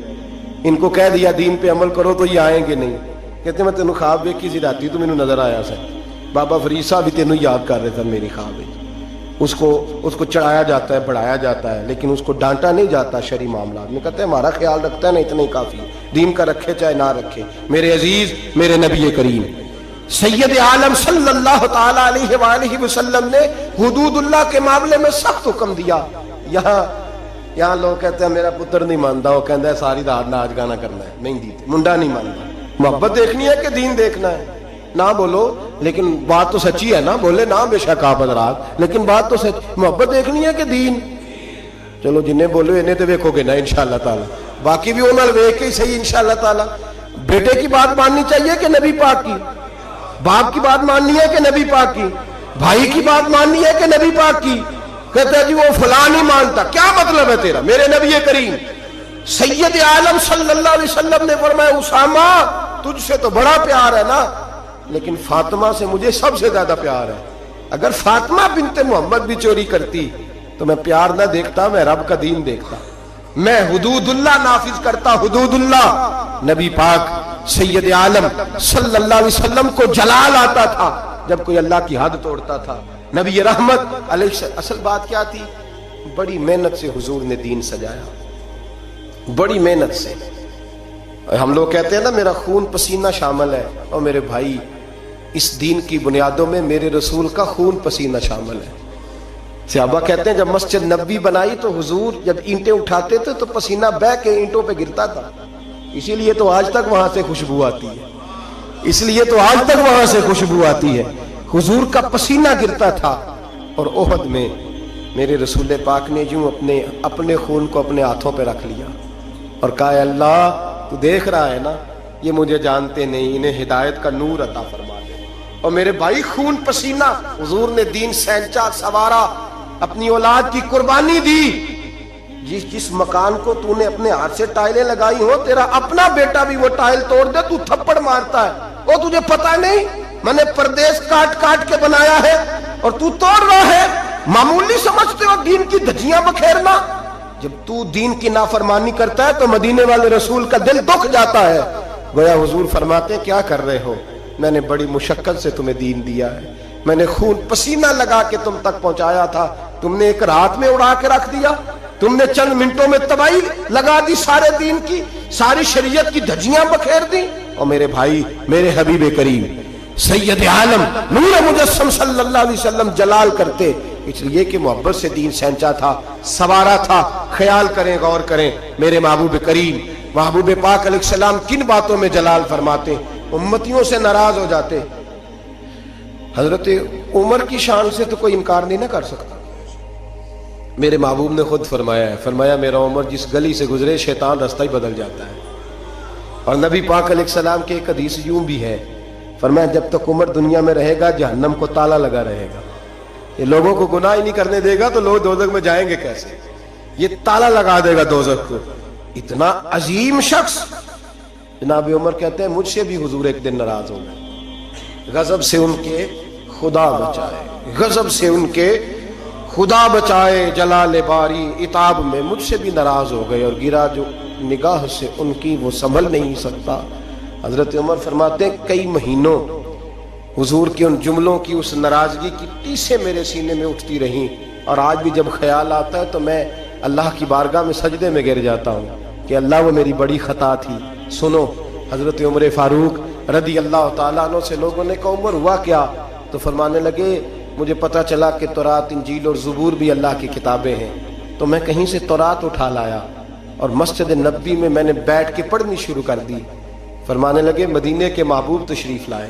ان کو کہہ دیا دین پہ عمل کرو تو یہ آئیں گے نہیں. کہتے میں تینوں خواب ویکھی سی راتی تو مینوں نظر آیا سا, بابا فرید صاحب بھی تینوں یاد کر رہے تھے میری خواب میں. اس کو چڑھایا جاتا ہے, بڑھایا جاتا ہے, لیکن اس کو ڈانٹا نہیں جاتا شرعی معاملات میں. کہتے ہیں ہمارا خیال رکھتا ہے نا, اتنا ہی کافی, دین کا رکھے چاہے نہ رکھے. میرے عزیز, میرے نبی کریم سید عالم صلی اللہ تعالی علیہ وآلہ وسلم نے حدود اللہ کے معاملے میں سخت حکم دیا. یہاں لوگ کہتے ہیں میرا پتر نہیں مانتا, وہ کہتا ہے ساری رات ناچ گانا کرنا ہے, نہیں دیتے, منڈا نہیں مانتا. محبت دیکھنی ہے کہ دین دیکھنا ہے؟ نہ بولو لیکن بات تو سچی ہے نا, بولے نہ بے شک آپ حضرات, لیکن بات تو سچ, محبت دیکھنی ہے کہ دین؟ چلو جنہیں بولو انہیں تو ویکھو گے نا انشاءاللہ تعالی, باقی بھی انہوں نے ویکھ کے صحیح انشاءاللہ تعالی. بیٹے کی بات ماننی چاہیے کہ نبی پاک کی؟ باپ کی بات ماننی ہے کہ نبی پاک کی؟ بھائی کی بات ماننی ہے کہ نبی پاک کی؟ کہتے ہیں جی وہ فلاں نہیں مانتا, کیا مطلب ہے تیرا؟ میرے نبی کریم سید عالم صلی اللہ علیہ وسلم نے فرمایا اسامہ تجھ سے تو بڑا پیار ہے نا, لیکن فاطمہ سے مجھے سب سے زیادہ پیار ہے. اگر فاطمہ بنت محمد بھی چوری کرتی تو میں پیار نہ دیکھتا, میں رب کا دین دیکھتا, میں حدود اللہ نافذ کرتا. حدود اللہ, نبی پاک سید عالم صلی اللہ علیہ وسلم کو جلال آتا تھا جب کوئی اللہ کی حد توڑتا تھا. نبی رحمت علیہ, اصل بات کیا تھی؟ بڑی محنت سے حضور نے دین سجایا, بڑی محنت سے. ہم لوگ کہتے ہیں نا میرا خون پسینہ شامل ہے, اور میرے بھائی اس دین کی بنیادوں میں میرے رسول کا خون پسینہ شامل ہے. صحابہ کہتے ہیں جب مسجد نبوی بنائی تو حضور جب اینٹیں اٹھاتے تھے تو پسینہ بہہ کے اینٹوں پہ گرتا تھا, اسی لیے تو آج تک وہاں سے خوشبو آتی ہے, اس لیے تو آج تک وہاں سے خوشبو آتی ہے. حضور کا پسینہ گرتا تھا. اور احد میں میرے رسول پاک نے یوں اپنے خون کو اپنے ہاتھوں پہ رکھ لیا اور کہا اے اللہ تو دیکھ رہا ہے نا, یہ مجھے جانتے نہیں, انہیں ہدایت کا نور عطا فرما دے. اور میرے بھائی خون پسینہ حضور نے دین سینچا, سوارا, اپنی اولاد کی قربانی دی. جس مکان کو تو نے اپنے ہاتھ سے ٹائلیں لگائی ہو, تیرا اپنا بیٹا بھی وہ ٹائل توڑ دے تو تھپڑ مارتا ہے, وہ تجھے پتا نہیں میں نے پردیس کاٹ کاٹ کے بنایا ہے اور تو توڑ رہا ہے. معمولی سمجھتے ہو دین کی دھجیاں بکھیرنا؟ جب تو دین کی نافرمانی کرتا ہے تو مدینے والے رسول کا دل دکھ جاتا ہے. گویا حضور فرماتے کیا کر رہے ہو, میں نے بڑی مشقت سے تمہیں دین دیا ہے, میں نے خون پسینہ لگا کے تم تک پہنچایا تھا, تم نے ایک رات میں اڑا کے رکھ دیا, تم نے چند منٹوں میں تباہی لگا دی سارے دین کی, ساری شریعت کی دھجیاں بکھیر دی. اور میرے بھائی, میرے حبیب کریم سید عالم نور مجسم صلی اللہ علیہ وسلم جلال کرتے اس لیے کہ محبت سے دین سینچا تھا, سوارا تھا. خیال کریں, غور کریں, میرے محبوب کریم محبوب پاک علیہ السلام کن باتوں میں جلال فرماتے, امتیوں سے ناراض ہو جاتے. حضرت عمر کی شان سے تو کوئی انکار نہیں نہ کر سکتا. میرے محبوب نے خود فرمایا ہے, فرمایا میرا عمر جس گلی سے گزرے شیطان رستہ ہی بدل جاتا ہے. اور نبی پاک علیہ السلام کے ایک حدیث یوں بھی ہے, فرمایا جب تک عمر دنیا میں رہے گا جہنم کو تالا لگا رہے گا, یہ لوگوں کو گناہ ہی نہیں کرنے دے گا تو لوگ دوزخ میں جائیں گے کیسے, یہ تالا لگا دے گا دوزخ کو. اتنا عظیم شخص جناب عمر کہتے ہیں مجھ سے بھی حضور ایک دن ناراض ہو گئے, غضب سے ان کے خدا بچائے, غضب سے ان کے خدا بچائے, جلال باری عتاب میں مجھ سے بھی ناراض ہو گئے, اور گرا جو نگاہ سے ان کی وہ سنبھل نہیں سکتا. حضرت عمر فرماتے ہیں کئی مہینوں حضور کے ان جملوں کی, اس ناراضگی کی ٹیسیں میرے سینے میں اٹھتی رہیں, اور آج بھی جب خیال آتا ہے تو میں اللہ کی بارگاہ میں سجدے میں گر جاتا ہوں کہ اللہ وہ میری بڑی خطا تھی. سنو, حضرت عمر فاروق رضی اللہ تعالیٰ عنہ سے لوگوں نے کہا عمر ہوا کیا, تو فرمانے لگے مجھے پتا چلا کہ تورات, انجیل اور زبور بھی اللہ کی کتابیں ہیں, تو میں کہیں سے تورات اٹھا لایا اور مسجد نبوی میں میں نے بیٹھ کے پڑھنی شروع کر دی. فرمانے لگے مدینے کے محبوب تشریف لائے,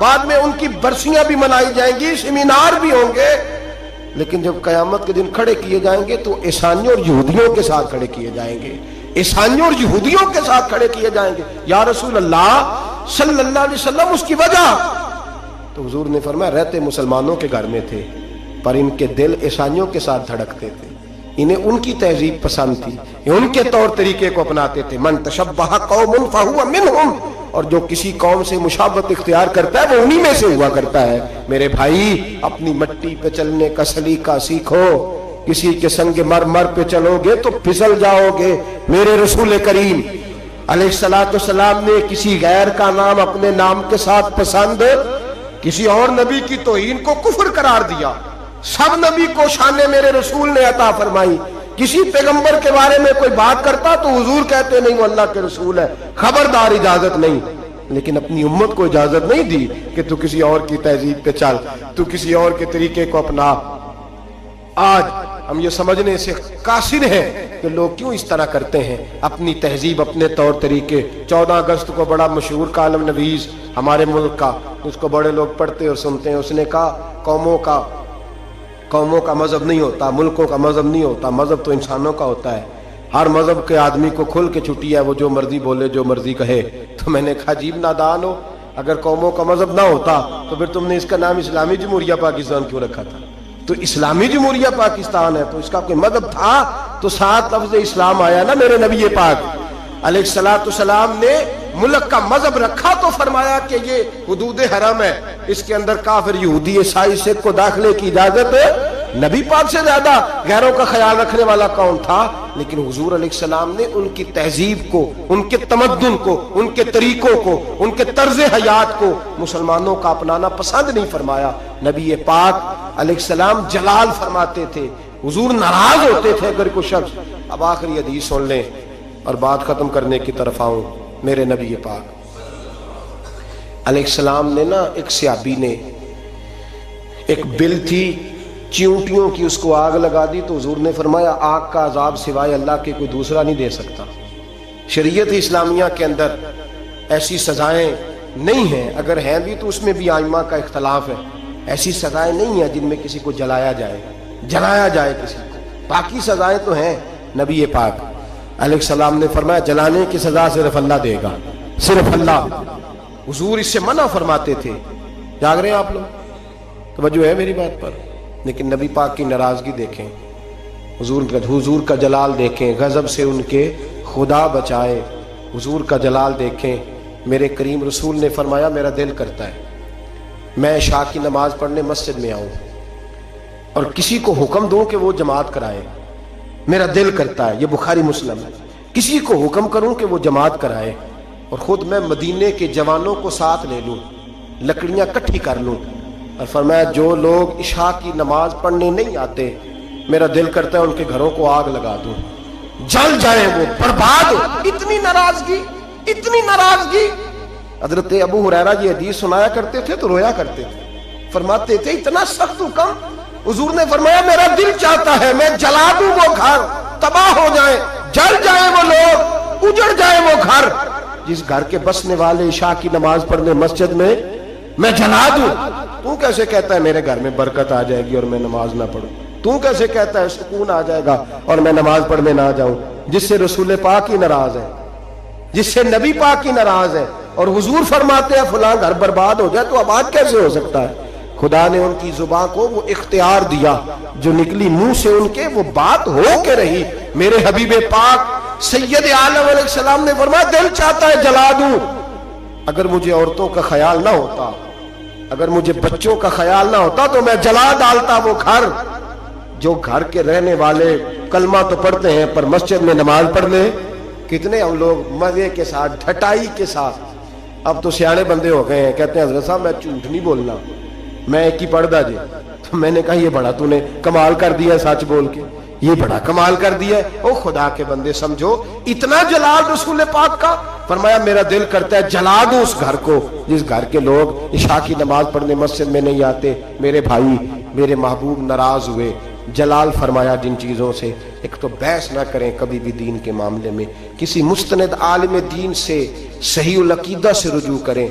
بعد میں ان کی برسیاں بھی منائی جائیں گی, سیمینار بھی ہوں گے, لیکن جب قیامت کے دن کھڑے کیے جائیں گے تو عیسائیوں اور یہودیوں کے ساتھ کھڑے کیے جائیں گے, عیسائیوں اور یہودیوں کے ساتھ کھڑے کیے جائیں گے. یا رسول اللہ صلی اللہ علیہ وسلم, اس کی وجہ؟ تو حضور نے فرمایا رہتے مسلمانوں کے گھر میں تھے, پر ان کے دل عیسائیوں کے ساتھ دھڑکتے تھے, انہیں ان کی تہذیب پسند تھی, ان کے طور طریقے کو اپناتے تھے. من تشبہ قوم فہو منہم, اور جو کسی قوم سے مشابہت اختیار کرتا ہے وہ انہی میں سے ہوا کرتا ہے. میرے بھائی اپنی مٹی پہ چلنے کا سلیقہ سیکھو, کسی کے سنگ مرمر پہ چلو گے تو پھسل جاؤ گے. میرے رسول کریم علیہ الصلوۃ والسلام نے کسی غیر کا نام اپنے نام کے ساتھ پسند, کسی اور نبی کی توہین کو کفر قرار دیا. سب نبی کو شان میرے رسول نے عطا فرمائی. کسی پیغمبر کے بارے میں کوئی بات کرتا تو حضور کہتے نہیں وہ اللہ کے رسول ہے, خبردار اجازت نہیں. لیکن اپنی امت کو اجازت نہیں دی کہ تو کسی اور کی تہذیب پہ چل, تو کسی اور کے طریقے کو اپنا. آج ہم یہ سمجھنے سے قاصر ہیں کہ لوگ کیوں اس طرح کرتے ہیں, اپنی تہذیب اپنے طور طریقے. 14 اگست کو بڑا مشہور کالم نویس ہمارے ملک کا, اس کو بڑے لوگ پڑھتے اور سنتے ہیں, اس نے کہا قوموں کا مذہب نہیں ہوتا, ملکوں کا مذہب نہیں ہوتا, مذہب تو انسانوں کا ہوتا ہے. ہر مذہب کے آدمی کو کھل کے چھٹی ہے, وہ جو مرضی بولے جو مرضی کہے. تو میں نے کہا عجیب نادان ہو, اگر قوموں کا مذہب نہ ہوتا تو پھر تم نے اس کا نام اسلامی جمہوریہ پاکستان کیوں رکھا تھا؟ تو اسلامی جمہوریہ پاکستان ہے تو اس کا کوئی مذہب تھا تو ساتھ لفظ اسلام آیا نا. میرے نبی پاک علیہ الصلوۃ والسلام نے ملک کا مذہب رکھا تو فرمایا کہ یہ حدود حرم ہے, اس کے اندر کافر یہودی عیسائی سکھ کو داخلے کی اجازت ہے. نبی پاک سے زیادہ غیروں کا خیال رکھنے والا کون تھا؟ لیکن حضور علیہ السلام نے ان کی تہذیب کو, ان کے تمدن کو, ان کے طریقوں کو, ان کے طرز حیات کو مسلمانوں کا اپنانا پسند نہیں فرمایا. نبی پاک علیہ السلام جلال فرماتے تھے, حضور ناراض ہوتے تھے اگر کوئی شخص. اب آخری حدیث سن لیں اور بات ختم کرنے کی طرف آؤں. میرے نبی پاک علیہ السلام نے نا, ایک صحابی نے ایک بل تھی چیونٹیوں کی, اس کو آگ لگا دی تو حضور نے فرمایا آگ کا عذاب سوائے اللہ کے کوئی دوسرا نہیں دے سکتا. شریعت اسلامیہ کے اندر ایسی سزائیں نہیں ہیں, اگر ہیں بھی تو اس میں بھی ائمہ کا اختلاف ہے. ایسی سزائیں نہیں ہیں جن میں کسی کو جلایا جائے کسی کو. باقی سزائیں تو ہیں. نبی پاک علیہ السلام نے فرمایا جلانے کی سزا صرف اللہ دے گا, صرف اللہ. حضور اس سے منع فرماتے تھے. جاگ رہے ہیں آپ لوگ؟ توجہ ہے میری بات پر؟ لیکن نبی پاک کی ناراضگی دیکھیں, حضور کا جلال دیکھیں, غضب سے ان کے خدا بچائے. حضور کا جلال دیکھیں. میرے کریم رسول نے فرمایا میرا دل کرتا ہے میں عشاء کی نماز پڑھنے مسجد میں آؤں اور کسی کو حکم دوں کہ وہ جماعت کرائے. میرا دل کرتا ہے, یہ بخاری مسلم ہے, کسی کو حکم کروں کہ وہ جماعت کرائے اور خود میں مدینے کے جوانوں کو ساتھ لے لوں, لکڑیاں کٹھی کر لوں. اور فرمایا جو لوگ عشاء کی نماز پڑھنے نہیں آتے میرا دل کرتا ہے ان کے گھروں کو آگ لگا دوں, جل جائیں وہ, برباد. اتنی ناراضگی. حضرت ابو ہریرہ یہ حدیث سنایا کرتے تھے تو رویا کرتے تھے, فرماتے تھے اتنا سخت حکم. حضور نے فرمایا میرا دل چاہتا ہے میں جلا دوں وہ گھر, تباہ ہو جائیں, جل جائیں وہ لوگ, اجڑ جائیں وہ گھر جس گھر کے بسنے والے عشاء کی نماز پڑھنے مسجد میں جلا دوں. تو کیسے کہتا ہے میرے گھر میں برکت آ جائے گی اور میں نماز نہ پڑھوں؟ تو کیسے کہتا ہے سکون آ جائے گا اور میں نماز پڑھنے نہ جاؤں؟ جس سے رسول پاک ہی ناراض ہے, جس سے نبی پاک ہی ناراض ہے, اور حضور فرماتے ہیں فلاں گھر برباد ہو جائے تو اب آج کیسے ہو سکتا ہے؟ خدا نے ان کی زبان کو وہ اختیار دیا, جو نکلی منہ سے ان کے وہ بات ہو کے رہی. میرے حبیب پاک سید عالم علیہ السلام نے فرمایا دل چاہتا ہے جلا دوں. اگر مجھے عورتوں کا خیال نہ ہوتا, اگر مجھے بچوں کا خیال نہ ہوتا تو میں جلا ڈالتا وہ گھر. جو گھر کے رہنے والے کلمہ تو پڑھتے ہیں پر مسجد میں نماز پڑھنے کتنے ہم لوگ مزے کے ساتھ, ڈھٹائی کے ساتھ. اب تو سیانے بندے ہو گئے ہیں, کہتے ہیں حضرت صاحب میں جھوٹ نہیں بولنا, میں ایک ہی پڑھدا جی. تو میں نے کہا یہ بڑا تو نے کمال کر دیا سچ بول کے, یہ بڑا کمال کر دیا. او خدا کے بندے سمجھو اتنا جلال رسول پاک کا. فرمایا میرا دل کرتا ہے جلا دوں اس گھر کو جس گھر کے لوگ عشاء کی نماز پڑھنے مسجد میں نہیں آتے. میرے بھائی میرے محبوب ناراض ہوئے. جلال فرمایا جن چیزوں سے, ایک تو بحث نہ کریں کبھی بھی دین کے معاملے میں, کسی مستند عالم دین سے صحیح العقیدہ سے رجوع کریں.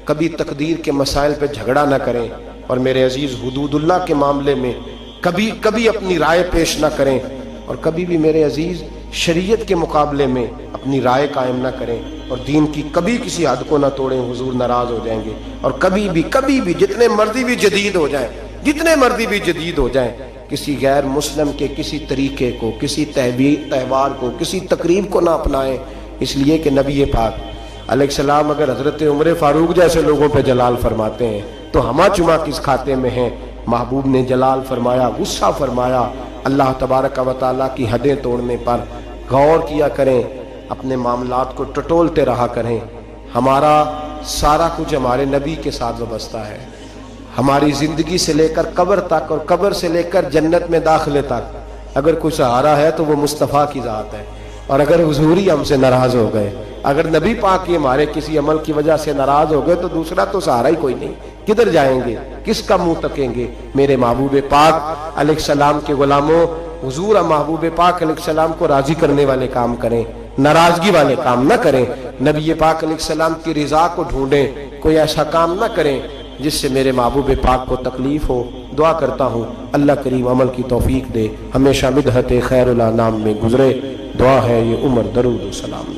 کبھی تقدیر کے مسائل پہ جھگڑا نہ کریں، اور میرے عزیز حدود اللہ کے معاملے میں کبھی اپنی رائے پیش نہ کریں، اور کبھی بھی میرے عزیز شریعت کے مقابلے میں اپنی رائے قائم نہ کریں، اور دین کی کبھی کسی حد کو نہ توڑیں، حضور ناراض ہو جائیں گے۔ اور کبھی بھی جتنے مرضی بھی جدید ہو جائیں کسی غیر مسلم کے کسی طریقے کو، کسی تہوار کو، کسی تقریب کو نہ اپنائیں، اس لیے کہ نبی پاک علیہ السلام اگر حضرت عمر فاروق جیسے لوگوں پہ جلال فرماتے ہیں تو ہما چما کس کھاتے میں ہیں؟ محبوب نے جلال فرمایا، غصہ فرمایا۔ اللہ تبارک و تعالیٰ کی حدیں توڑنے پر غور کیا کریں، اپنے معاملات کو ٹٹولتے رہا کریں۔ ہمارا سارا کچھ ہمارے نبی کے ساتھ وابستہ ہے، ہماری زندگی سے لے کر قبر تک، اور قبر سے لے کر جنت میں داخلے تک اگر کوئی سہارا ہے تو وہ مصطفیٰ کی ذات ہے۔ اور اگر حضور ہی ہم سے ناراض ہو گئے، اگر نبی پاک ہی ہمارے کسی عمل کی وجہ سے ناراض ہو گئے، تو دوسرا تو سہارا ہی کوئی نہیں، کدھر جائیں گے، کس کا منہ تکیں گے؟ میرے محبوب پاک علیہ السلام کے غلاموں، حضور محبوب پاک علیہ السلام کو راضی کرنے والے کام کریں، ناراضگی والے کام نہ کریں۔ نبی پاک علیہ السلام کی رضا کو ڈھونڈیں، کوئی ایسا کام نہ کریں جس سے میرے محبوب پاک کو تکلیف ہو۔ دعا کرتا ہوں اللہ کریم عمل کی توفیق دے، ہمیشہ مدحت خیر الانام میں گزرے۔ دعا ہے یہ عمر درود و سلام۔